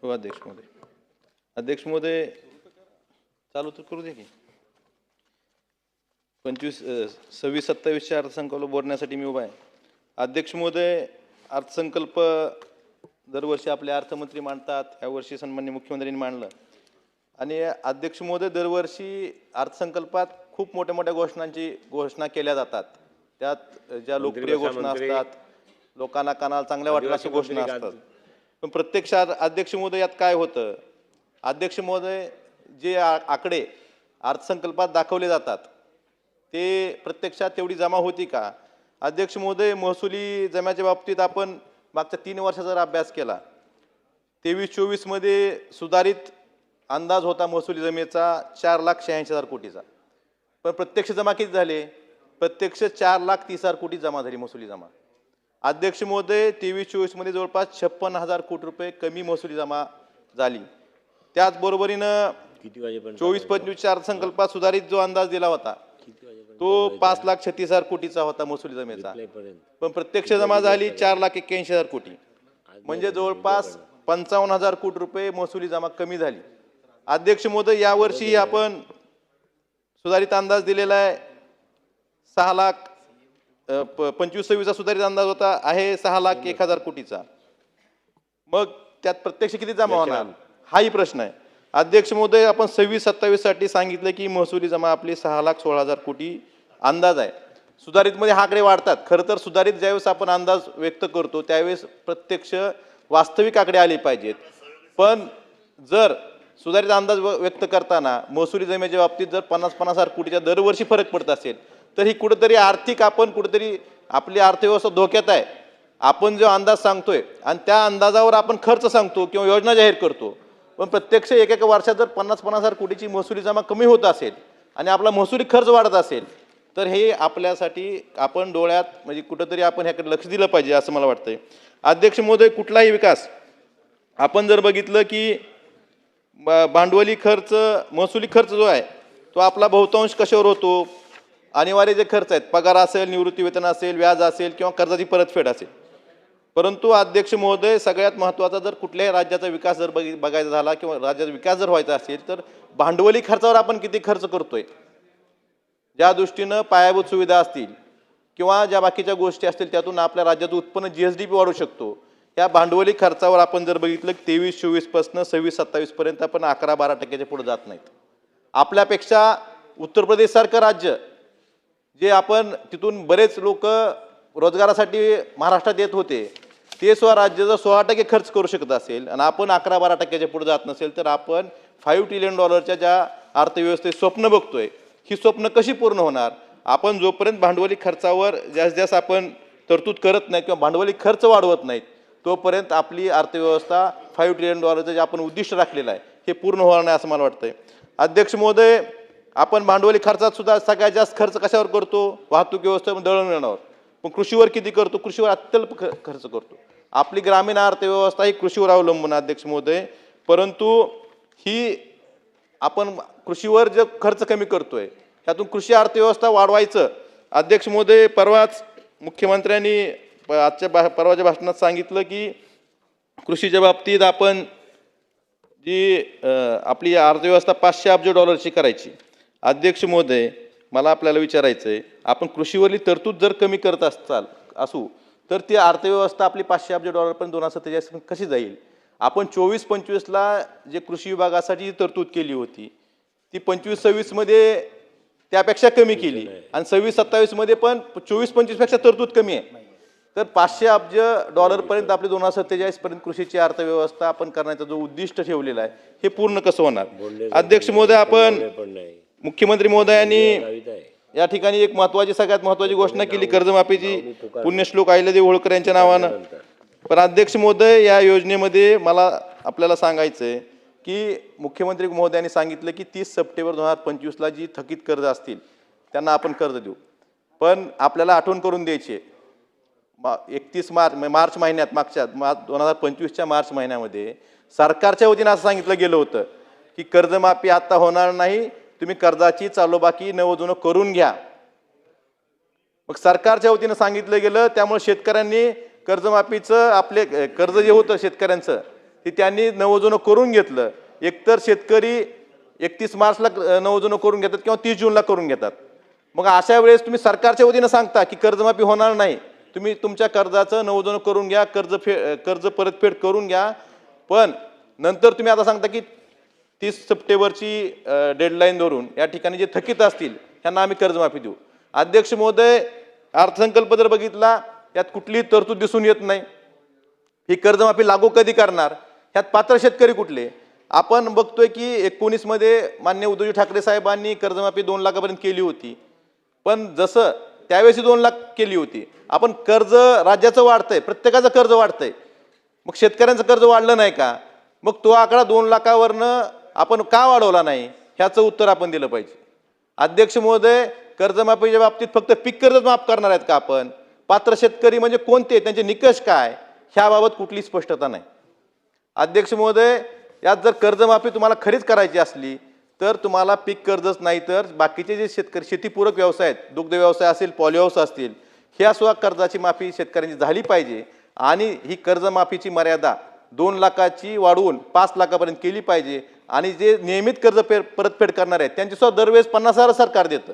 हो अध्यक्ष महोदय. अध्यक्ष महोदय चालू तर करू दे की 26-27 अर्थसंकल्प बोलण्यासाठी मी उभा आहे. अध्यक्ष महोदय, अर्थसंकल्प दरवर्षी आपले अर्थमंत्री मांडतात. यावर्षी सन्माननीय मुख्यमंत्र्यांनी मांडलं आणि अध्यक्ष महोदय दरवर्षी अर्थसंकल्पात खूप मोठ्या मोठ्या घोषणा केल्या जातात. त्यात ज्या लोकप्रिय घोषणा असतात, लोकांना कानाला चांगल्या वाटल्या अशा घोषणा असतात. पण प्रत्यक्षात अध्यक्ष महोदय यात काय होतं? अध्यक्ष महोदय, जे आकडे अर्थसंकल्पात दाखवले जातात ते प्रत्यक्षात तेवढी जमा होती का? अध्यक्ष महोदय, महसुली जम्याच्या बाबतीत आपण मागच्या 3 वर्षाचा जर अभ्यास केला, 23-24 मध्ये सुधारित अंदाज होता महसुली जमेचा 4,86,000 कोटीचा. पण प्रत्यक्ष जमा किती झाले? प्रत्यक्ष 4,30,000 कोटी जमा झाली महसुली जमा. अध्यक्ष महोदय, 23-24 मध्ये जवळपास 56,000 कोटी रुपये कमी महसुली जमा झाली. त्याचबरोबरीनं 24-25 अर्थसंकल्पात सुधारित जो अंदाज दिला होता तो 5,36,000 कोटीचा होता महसुली जमेचा. पण प्रत्यक्ष जमा झाली 4,81,000 कोटी. म्हणजे जवळपास 55,000 कोटी रुपये महसुली जमा कमी झाली. अध्यक्ष महोदय, यावर्षी आपण सुधारित अंदाज दिलेला आहे 25-26 सुधारित अंदाज होता आहे 6,01,000 कोटीचा. मग त्यात प्रत्यक्ष किती जमा होणार हाही प्रश्न आहे. अध्यक्ष महोदय, आपण 26-27 साठी सांगितलं की महसुली जमा आपली 6,16,000 कोटी अंदाज आहे. सुधारित मध्ये हा आकडे वाढतात. खरं तर सुधारित ज्यावेळेस आपण अंदाज व्यक्त करतो त्यावेळेस प्रत्यक्ष वास्तविक आकडे आले पाहिजेत. पण जर सुधारित अंदाज व्यक्त करताना महसुली जमेच्या बाबतीत जर 50,000 कोटीच्या दरवर्षी फरक पडत असेल तर ही कुठेतरी आपण कुठेतरी आपली अर्थव्यवस्था धोक्यात आहे. आपण जो अंदाज सांगतोय आणि त्या अंदाजावर आपण खर्च सांगतो किंवा योजना जाहीर करतो, पण प्रत्यक्ष एक वर्षात जर 50,000 कोटीची महसुली जमा कमी होत असेल आणि आपला महसुली खर्च वाढत असेल तर हे आपल्यासाठी आपण डोळ्यात म्हणजे कुठेतरी आपण ह्याकडे लक्ष दिलं पाहिजे असं मला वाटतंय. अध्यक्ष महोदय, कुठलाही विकास आपण जर बघितलं की भांडवली खर्च महसुली खर्च जो आहे तो आपला बहुतांश कशावर होतो? अनिवार्य जे खर्च आहेत, पगार असेल, निवृत्ती वेतन असेल, व्याज असेल किंवा कर्जाची परतफेड असेल. परंतु अध्यक्ष महोदय, सगळ्यात महत्त्वाचा जर कुठल्याही राज्याचा विकास जर बघायचा झाला किंवा राज्याचा विकास जर व्हायचा असेल तर भांडवली खर्चावर आपण किती खर्च करतोय. ज्या दृष्टीनं पायाभूत सुविधा असतील किंवा ज्या बाकीच्या गोष्टी असतील त्यातून आपल्या राज्याचं उत्पन्न GSDP वाढू शकतो. या भांडवली खर्चावर आपण जर बघितलं 23-24 पासून 26-27 पर्यंत आपण 11-12% पुढे जात नाहीत. आपल्यापेक्षा उत्तर प्रदेश सारखं राज्य जे आपण तिथून बरेच लोक रोजगारासाठी महाराष्ट्रात येत होते ते सुद्धा राज्य जर 16% खर्च करू शकत असेल आणि आपण 11-12% पुढे जात नसेल तर आपण $5 ट्रिलियन ज्या अर्थव्यवस्थेत स्वप्न बघतोय ही स्वप्न कशी पूर्ण होणार? आपण जोपर्यंत भांडवली खर्चावर जास्त आपण तरतूद करत नाही किंवा भांडवली खर्च वाढवत नाहीत तोपर्यंत आपली अर्थव्यवस्था $5 ट्रिलियन जे आपण उद्दिष्ट राखलेलं आहे हे पूर्ण होणार नाही असं मला वाटतंय. अध्यक्ष महोदय, आपण भांडवली खर्चात सुद्धा सगळ्यात जास्त खर्च कशावर करतो? वाहतूक व्यवस्थेवर, दळणवळणावर. पण कृषीवर किती करतो? कृषीवर अत्यल्प खर्च करतो. आपली ग्रामीण अर्थव्यवस्था ही कृषीवर अवलंबून अध्यक्ष महोदय. परंतु ही आपण कृषीवर जे खर्च कमी करतोय त्यातून कृषी अर्थव्यवस्था वाढवायचं. अध्यक्ष महोदय, परवाच मुख्यमंत्र्यांनी परवाच्या भाषणात सांगितलं की कृषीच्या बाबतीत आपण जी आपली अर्थव्यवस्था $500 अब्ज करायची. अध्यक्ष महोदय, मला आपल्याला विचारायचं आहे, आपण कृषीवरली तरतूद जर कमी करत असू तर ती अर्थव्यवस्था आपली $500 अब्ज पण 2047 कशी जाईल? आपण 24-25 ला जे कृषी विभागासाठी तरतूद केली होती ती 25-26 मध्ये त्यापेक्षा कमी केली आणि 26-27 मध्ये पण 24-25 पेक्षा तरतूद कमी आहे. तर $500 अब्ज पर्यंत आपली 2047 पर्यंत कृषीची अर्थव्यवस्था आपण करण्याचा जो उद्दिष्ट ठेवलेला आहे हे पूर्ण कसं होणार? अध्यक्ष महोदय, आपण मुख्यमंत्री महोदयांनी या ठिकाणी एक सगळ्यात महत्त्वाची घोषणा केली कर्जमाफीची, पुण्यश्लोक अहिल्यादेवी होळकर यांच्या नावानं. पण अध्यक्ष महोदय, या योजनेमध्ये मला आपल्याला सांगायचंय की मुख्यमंत्री महोदयांनी सांगितलं की 30 सप्टेंबर 2025 ला जी थकीत कर्ज असतील त्यांना आपण कर्ज देऊ. पण आपल्याला आठवण करून द्यायची 31 मार्च महिन्यात मागच्या 2025च्या मार्च महिन्यामध्ये सरकारच्या वतीने असं सांगितलं गेलं होतं की कर्जमाफी आता होणार नाही, तुम्ही कर्जाची चालूबाकी नवजुनं करून घ्या. मग सरकारच्या वतीने सांगितलं गेलं त्यामुळे शेतकऱ्यांनी कर्जमाफीचं आपले कर्ज जे होतं शेतकऱ्यांचं ती त्यांनी नवजुनं करून घेतलं. एकतर शेतकरी 31 मार्चला नवजुनं करून घेतात किंवा 30 जूनला करून घेतात. मग अशा वेळेस तुम्ही सरकारच्या वतीनं सांगता की कर्जमाफी होणार नाही, तुम्ही तुमच्या कर्जाचं नवजुनं करून घ्या, कर्ज परतफेड करून घ्या, पण नंतर तुम्ही आता सांगता की 30 सप्टेंबरची डेडलाईन धरून या ठिकाणी जे थकीत असतील त्यांना आम्ही कर्जमाफी देऊ. अध्यक्ष महोदय, अर्थसंकल्प जर बघितला यात कुठलीही तरतूद दिसून येत नाही. ही कर्जमाफी लागू कधी करणार, ह्यात पात्र शेतकरी कुठले? आपण बघतोय की 19 मध्ये माननीय उद्धवजी ठाकरे साहेबांनी कर्जमाफी 2 लाखापर्यंत केली होती, पण जसं त्यावेळेस 2 लाख केली होती. आपण कर्ज राज्याचं वाढतंय, प्रत्येकाचं कर्ज वाढतंय, मग शेतकऱ्यांचं कर्ज वाढलं नाही का? मग तो आकडा 2 लाखावरनं आपण का वाढवला नाही, ह्याचं उत्तर आपण दिलं पाहिजे. अध्यक्ष महोदय, कर्जमाफीच्या बाबतीत फक्त पीक कर्ज माफ करणार आहेत का आपण? पात्र शेतकरी म्हणजे कोणते, त्यांचे निकष काय, ह्याबाबत कुठली स्पष्टता नाही. अध्यक्ष महोदय, यात जर कर्जमाफी तुम्हाला खरीच करायची असली तर तुम्हाला पीक कर्जच नाही तर बाकीचे जे शेतकरी शेतीपूरक व्यवसाय आहेत, दुग्ध व्यवसाय असेल, पॉलिहाऊस असतील, ह्या सुद्धा कर्जाची माफी शेतकऱ्यांची झाली पाहिजे. आणि ही कर्जमाफीची मर्यादा 2 लाखाची वाढवून 5 लाखापर्यंत केली पाहिजे. आणि जे नियमित कर्ज परतफेड करणार आहेत त्यांची सुद्धा दरवेळेस 50,000 सरकार देतं,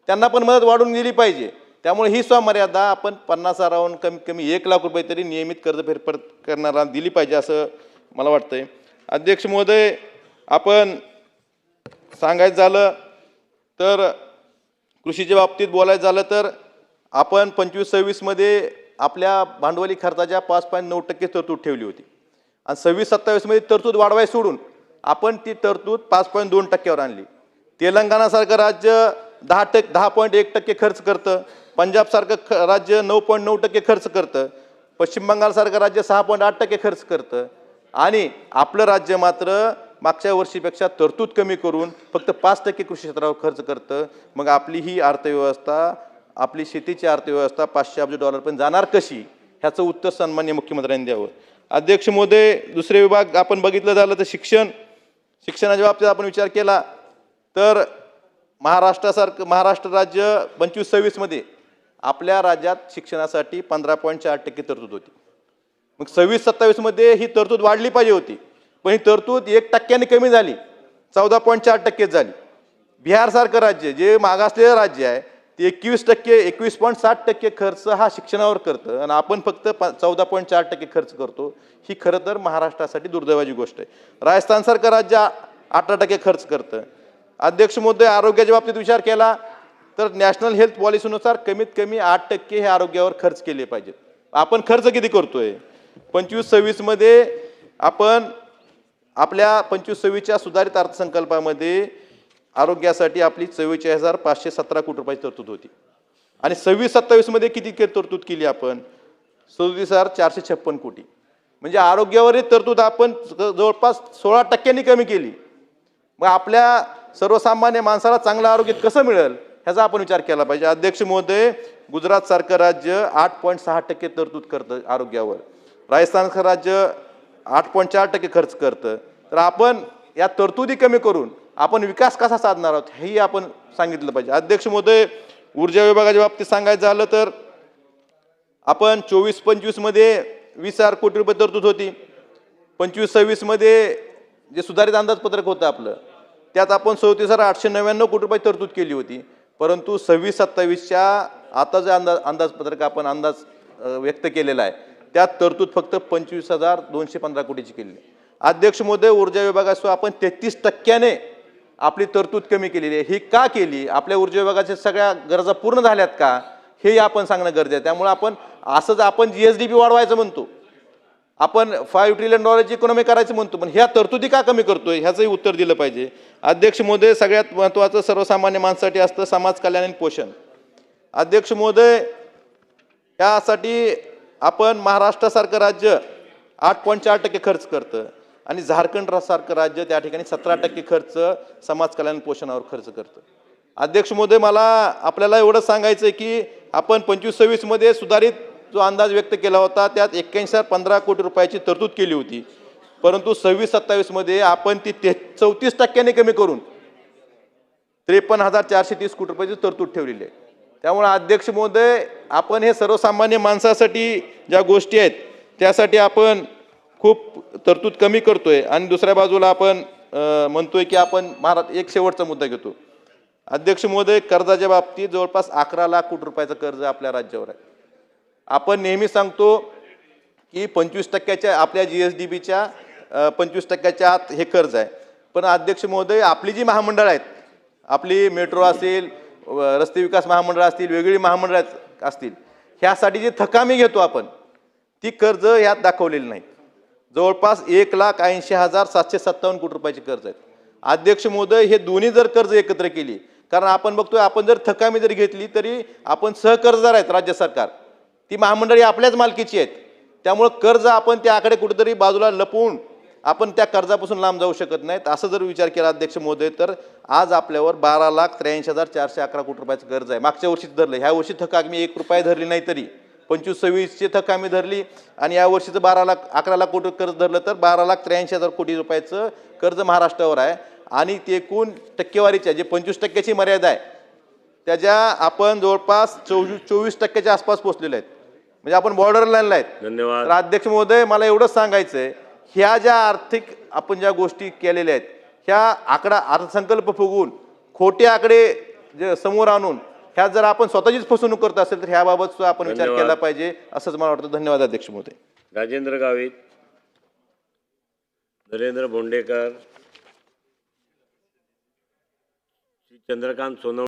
त्यांना पण मदत वाढवून दिली पाहिजे. त्यामुळे ही सुद्धा मर्यादा आपण 50,000हून कमीत कमी 1 लाख रुपये तरी नियमित कर्ज परत करणारा दिली पाहिजे असं मला वाटतंय. अध्यक्ष महोदय, आपण सांगायचं झालं तर कृषीच्या बाबतीत बोलायचं झालं तर आपण 25-26 मध्ये आपल्या भांडवली खर्चाच्या 5.9% तरतूद ठेवली होती आणि 26-27 मध्ये तरतूद वाढवाय सोडून आपण ती तरतूद 5.2% आणली. तेलंगणासारखं राज्य 10.1% खर्च करतं, पंजाबसारखं राज्य 9.9% खर्च करतं, पश्चिम बंगालसारखं राज्य 6.8% खर्च करतं आणि आपलं राज्य मात्र मागच्या वर्षीपेक्षा तरतूद कमी करून फक्त 5% कृषी क्षेत्रावर खर्च करतं. मग आपली ही अर्थव्यवस्था, आपली शेतीची अर्थव्यवस्था $500 अब्ज पण जाणार कशी, ह्याचं उत्तर सन्माननीय मुख्यमंत्र्यांनी द्यावं. अध्यक्ष महोदय, दुसरे विभाग आपण बघितलं झालं तर शिक्षणाच्या बाबतीत आपण विचार केला तर महाराष्ट्र राज्य 25-26 मध्ये आपल्या राज्यात शिक्षणासाठी 15.4% तरतूद होती. मग 26-27 मध्ये ही तरतूद वाढली पाहिजे होती, पण ही तरतूद 1% कमी झाली, 14.4% झाली. बिहारसारखं राज्य जे मागासलेलं राज्य आहे ते 21.60% खर्च हा शिक्षणावर करतं आणि आपण फक्त 14.4% खर्च करतो. ही खरं तर महाराष्ट्रासाठी दुर्दैवाची गोष्ट आहे. राजस्थानसारखं राज्य 18% खर्च करतं. अध्यक्ष महोदय, आरोग्याच्या बाबतीत विचार केला तर नॅशनल हेल्थ पॉलिसीनुसार कमीत कमी 8% हे आरोग्यावर खर्च केले पाहिजेत. आपण खर्च किती करतोय? 25-26 मध्ये आपण आपल्या 25-26च्या सुधारित अर्थसंकल्पामध्ये आरोग्यासाठी आपली 44,517 कोटी रुपयाची तरतूद होती आणि 26-27 मध्ये किती तरतूद केली आपण? 37,456 कोटी. म्हणजे आरोग्यावरील तरतूद आपण जवळपास 16% कमी केली. मग आपल्या सर्वसामान्य माणसाला चांगलं आरोग्य कसं मिळेल ह्याचा आपण विचार केला पाहिजे. अध्यक्ष महोदय, गुजरात सारखं राज्य 8.6% तरतूद करतं आरोग्यावर, राजस्थानचं राज्य 8.4% खर्च करतं. तर आपण या तरतुदी कमी करून आपण विकास कसा साधणार आहोत हेही आपण सांगितलं पाहिजे. अध्यक्ष महोदय, ऊर्जा विभागाच्या बाबतीत सांगायचं झालं तर आपण 24-25 मध्ये 20,000 कोटी रुपये तरतूद होती. 25-26 मध्ये जे सुधारित अंदाजपत्रक होतं आपलं त्यात आपण 37,899 कोटी रुपये तरतूद केली होती. परंतु 26-27च्या आता जे अंदाजपत्रक आपण व्यक्त केलेला आहे त्यात तरतूद फक्त 25,215 कोटीची केली. अध्यक्ष महोदय, ऊर्जा विभागासह आपण 33% आपली तरतूद कमी केलेली आहे. ही का केली? आपल्या ऊर्जा विभागाच्या सगळ्या गरजा पूर्ण झाल्यात का हे आपण सांगणं गरजेचं आहे. त्यामुळे आपण GSDP वाढवायचं म्हणतो, आपण $5 ट्रिलियन इकॉनॉमी करायचं म्हणतो, पण ह्या तरतुदी का कमी करतोय ह्याचंही उत्तर दिलं पाहिजे. अध्यक्ष महोदय, सगळ्यात महत्त्वाचं सर्वसामान्य माणसासाठी असतं समाज कल्याण आणि पोषण. अध्यक्ष महोदय, यासाठी आपण महाराष्ट्रासारखं राज्य 8.4% खर्च करतं आणि झारखंड सारखं राज्य त्या ठिकाणी 17% खर्च समाज कल्याण पोषणावर खर्च करतं. अध्यक्ष महोदय, मला आपल्याला एवढं सांगायचं आहे की आपण 25-26 मध्ये सुधारित जो अंदाज व्यक्त केला होता त्यात 81,015 कोटी रुपयाची तरतूद केली होती, परंतु 26-27 मध्ये आपण ती 34% कमी करून 53,430 कोटी रुपयाची तरतूद ठेवलेली आहे. त्यामुळे अध्यक्ष महोदय, आपण हे सर्वसामान्य माणसासाठी ज्या गोष्टी आहेत त्यासाठी आपण खूप तरतूद कमी करतोय आणि दुसऱ्या बाजूला आपण म्हणतोय की आपण एक शेवटचा मुद्दा घेतो. अध्यक्ष महोदय, कर्जाच्या बाबतीत जवळपास 11 लाख कोटी रुपयाचं कर्ज आपल्या राज्यावर आहे. आपण नेहमी सांगतो की 25% आपल्या GSDPच्या 25% आत हे कर्ज आहे. पण अध्यक्ष महोदय, आपली जी महामंडळ आहेत, आपली मेट्रो असेल, रस्ते विकास महामंडळ असतील, वेगवेगळी महामंडळ असतील, ह्यासाठी जी थकामी घेतो आपण, ती कर्ज ह्यात दाखवलेली नाही. जवळपास 1,80,757 कोटी रुपयाची कर्ज आहेत. अध्यक्ष महोदय, हे दोन्ही जर कर्ज एकत्र केली, कारण आपण बघतोय आपण जर थकामी जरी घेतली तरी आपण सहकर्जदार आहेत राज्य सरकार, ती महामंडळी आपल्याच मालकीची आहेत. त्यामुळे कर्ज आपण त्या आकडे कुठेतरी बाजूला लपवून आपण त्या कर्जापासून लांब जाऊ शकत नाहीत. असं जर विचार केला अध्यक्ष महोदय, तर आज आपल्यावर 12,83,411 कोटी रुपयाचं कर्ज आहे. मागच्या वर्षीच धरलं, ह्या वर्षी थकामी 1 रुपया धरली नाही तरी 25-26ची थकामी धरली आणि या वर्षीचं 11 लाख कोटी कर्ज धरलं तर 12,83,000 कोटी रुपयाचं कर्ज महाराष्ट्रावर आहे. आणि ते एकूण टक्केवारीच्या जे 25%ची मर्यादा आहे त्याच्या आपण जवळपास 24% आसपास पोहोचलेले आहेत. म्हणजे आपण बॉर्डर लाईनला आहेत. धन्यवाद. तर अध्यक्ष महोदय, मला एवढंच सांगायचंय, ह्या ज्या आर्थिक आपण ज्या गोष्टी केलेल्या आहेत, ह्या अर्थसंकल्प फुगवून खोटे आकडे जे समोर आणून ह्या जर आपण स्वतःचीच फसवणूक करत असेल तर ह्याबाबत सुद्धा आपण विचार केला पाहिजे, असंच मला वाटतं. धन्यवाद अध्यक्ष महोदय. राजेंद्र गावित, नरेंद्र बोंडेकर, श्री चंद्रकांत सोनवणे.